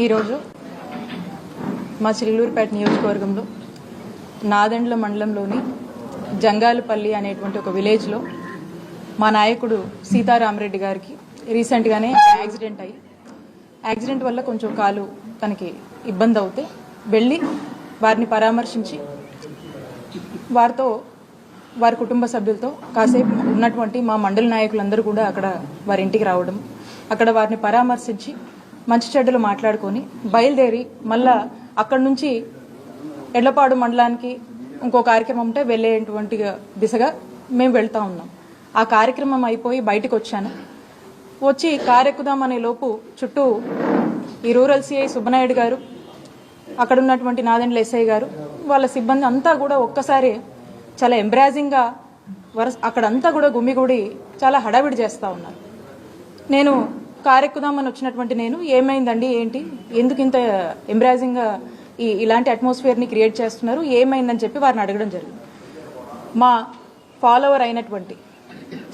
ఈరోజు మా చిల్లూరుపేట నియోజకవర్గంలో నాదెండ్ల మండలంలోని జంగాలపల్లి అనేటువంటి ఒక విలేజ్లో మా నాయకుడు సీతారామరెడ్డి గారికి రీసెంట్గానే యాక్సిడెంట్ వల్ల కొంచెం కాలు తనకి ఇబ్బంది అవుతే వెళ్ళి వారిని పరామర్శించి వారితో వారి కుటుంబ సభ్యులతో కాసేపు ఉన్నటువంటి మా మండల నాయకులందరూ కూడా అక్కడ వారి ఇంటికి రావడం, అక్కడ వారిని పరామర్శించి మంచి చెడ్డలు మాట్లాడుకొని బయలుదేరి మళ్ళా అక్కడి నుంచి ఎడ్లపాడు మండలానికి ఇంకో కార్యక్రమం ఉంటే వెళ్ళేటువంటి దిశగా మేము వెళ్తా ఉన్నాం. ఆ కార్యక్రమం అయిపోయి బయటకు వచ్చి కారెక్కుదామనే లోపు చుట్టూ ఈ రూరల్ సిఐ సుబ్బనాయుడు గారు, అక్కడ ఉన్నటువంటి నాదెండ్ల ఎస్ఐ గారు, వాళ్ళ సిబ్బంది అంతా కూడా ఒక్కసారి చాలా ఎంబ్రాజింగ్గా అక్కడంతా కూడా గుమ్మిగూడి చాలా హడావిడి చేస్తూ ఉన్నారు. నేను కారెక్కుదామని వచ్చినటువంటి నేను ఏమైందండి, ఏంటి, ఎందుకు ఇంత ఎంబ్రాజింగ్గా ఇలాంటి అట్మాస్ఫియర్ని క్రియేట్ చేస్తున్నారు, ఏమైందని చెప్పి వారిని అడగడం జరిగింది. మా ఫాలోవర్ అయినటువంటి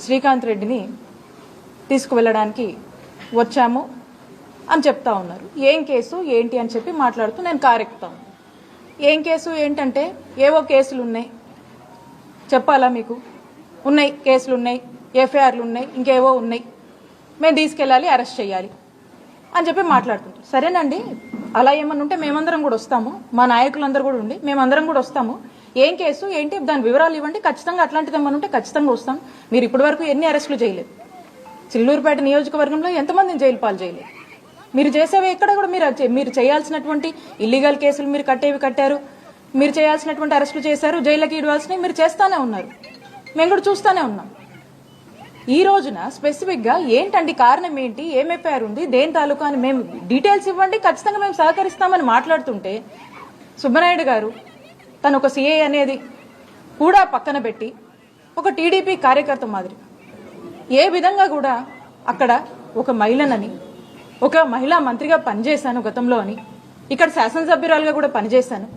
శ్రీకాంత్ రెడ్డిని తీసుకువెళ్ళడానికి వచ్చాము అని చెప్తా ఉన్నారు. ఏం కేసు ఏంటి అని చెప్పి మాట్లాడుతూ నేను కారెక్కుతాను. ఏం కేసు ఏంటంటే ఏవో కేసులు ఉన్నాయి, చెప్పాలా మీకు, ఉన్నాయి కేసులు ఉన్నాయి, ఎఫ్ఐఆర్లు ఉన్నాయి, ఇంకేవో ఉన్నాయి, మేము తీసుకెళ్ళాలి, అరెస్ట్ చేయాలి అని చెప్పి మాట్లాడుతుంటాం. సరేనండి, అలా ఏమన్నా ఉంటే మేమందరం కూడా వస్తాము, మా నాయకులందరూ కూడా ఉండి మేమందరం కూడా వస్తాము. ఏం కేసు ఏంటి, దాని వివరాలు ఇవ్వండి, ఖచ్చితంగా అట్లాంటిది ఏమన్నా ఉంటే ఖచ్చితంగా వస్తాం. మీరు ఇప్పటి వరకు ఎన్ని అరెస్టులు చేయలేదు, చిల్లూరుపేట నియోజకవర్గంలో ఎంతమందిని జైలు పాలు చేయలేదు. మీరు చేసేవి ఎక్కడ కూడా మీరు చేయాల్సినటువంటి ఇల్లీగల్ కేసులు మీరు కట్టారు, మీరు చేయాల్సినటువంటి అరెస్టులు చేశారు, జైలుకి ఇవ్వాల్సినవి మీరు చేస్తానే ఉన్నారు, మేము కూడా చూస్తానే ఉన్నాం. ఈ రోజున స్పెసిఫిక్గా ఏంటండి, కారణం ఏంటి, ఏం ఎఫ్ఐఆర్ ఉంది, దేని తాలూకా అని మేము డీటెయిల్స్ ఇవ్వండి, ఖచ్చితంగా మేము సహకరిస్తామని మాట్లాడుతుంటే సుబ్బనాయుడు గారు తను ఒక సిఐ అనేది కూడా పక్కన పెట్టి ఒక టీడీపీ కార్యకర్త మాదిరి ఏ విధంగా కూడా అక్కడ ఒక మహిళనని, ఒక మహిళా మంత్రిగా పనిచేశాను గతంలో అని, ఇక్కడ శాసనసభ్యురాలుగా కూడా పనిచేశాను,